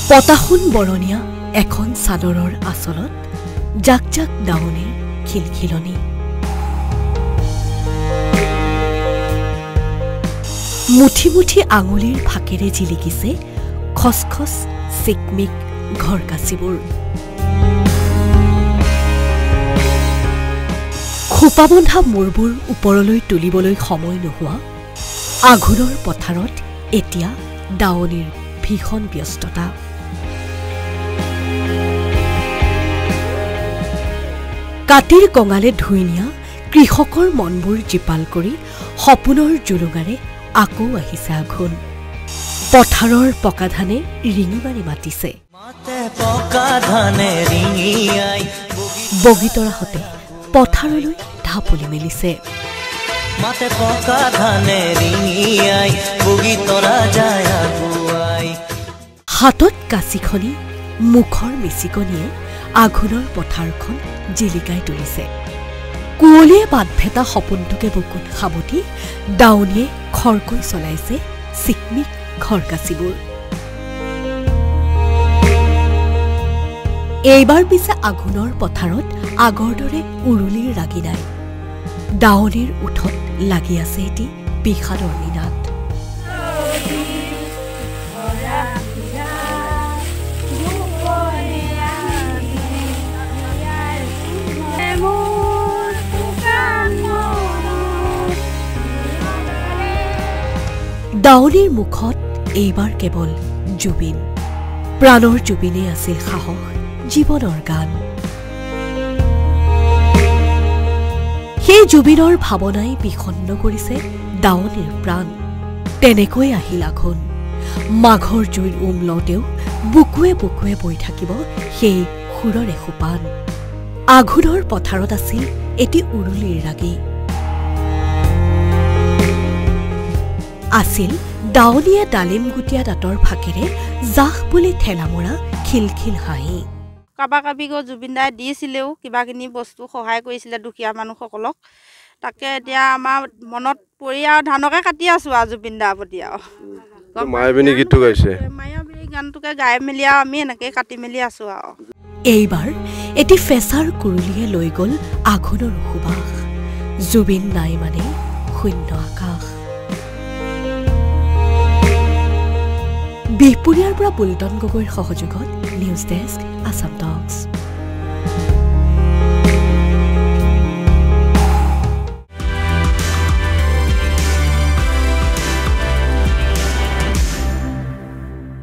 পতাশুন বৰণীয়া এখন চাদৰৰ আচলত জাক জাক দাৱনীৰ খিলখিলনি মুঠি মুঠি আঙুলিৰ ফাকেৰে জিলিকিছে খচখচ চিকমিক ঘৰকাচিবোৰ খোপাবন্ধা মূৰবোৰ ওপৰলৈ তুলিবলৈ সময় নোহোৱা আঘোণৰ পথাৰত এতিয়া দাৱনীৰ ভীষণ ব্যস্ততা কাটিৰ কঙালে ধুই নিয়া কৃষকৰ মনবোৰ জীপাল কৰি সপোনৰ জুলুঙাৰে আকৌ আহিছে আঘোণ পথাৰৰ পকা ধানে ৰিঙি মাৰি মাতিছে বগীতৰাহঁতে পথাৰলৈ ঢাপলি মেলিছে হাতত কাঁচিখনি মুখৰ মিচিকনিয়ে আঘোণৰ পথাৰখন জিলিকাই তুলিছে কুঁৱলীয়ে বাটভেটা সপোনটোকে বুকুত সাবটি দাৱনীয়ে খৰকৈ চলাইছে চিকমিক ঘৰকাচিবোৰ এইবাৰ পিছে আঘোণৰ পথাৰত আগৰ দৰে উৰুলিৰ ৰাগি নাই দাৱনীৰ উঠত লাগি আছে এটি বিষাদৰ নিনাদ দাৱনীৰ মুখত এইবাৰ কেৱল জুবিন প্ৰাণৰ জুবিনেই আছিল সাহস জীৱনৰ গান সেই জুবিনৰ ভাৱনাই বিষণ্ণ কৰিছে দাৱনীৰ প্ৰাণ তেনেকৈ আহিল আঘোণ মাঘৰ জুইৰ লওঁতেও বুকুৱে বুকুৱে বৈ থাকিব সেই সুৰৰে সোপান আঘোণৰ পথাৰত আছিল এটি উৰুলিৰ ৰাগী আছিল দাৱনীয়ে ডালিম গুটিয়া দাঁতৰ ফাকেৰে জাহ বুলি ঠেলা মৰা খিলখিল হাঁহি কাবা কাবি গৈ জুবিন দাই দিছিলেও কিবাকিনি বস্তু সহায় কৰিছিলে দুখীয়া মানুহসকলক তাকে এতিয়া আমাৰ মনত পৰি আৰু ধানকে কাটি আছোঁ আৰু জুবিন দাৰ প্ৰতি আৰু মায়াবিনী গীতটো গাইছে মায়াবিনী গানটোকে গাই মেলি আৰু আমি এনেকৈ কাটি মেলি আছোঁ আৰু এইবাৰ এটি ফেঁচাৰ কুৰুলিয়ে লৈ গ'ল আঘোণৰ সুবাস জুবিন নাই মানে শূন্য আকাশ বিহপুৰীয়াৰ পৰা বুলটন গগৈৰ সহযোগত নিউজ ডেস্ক আছাম টক্স।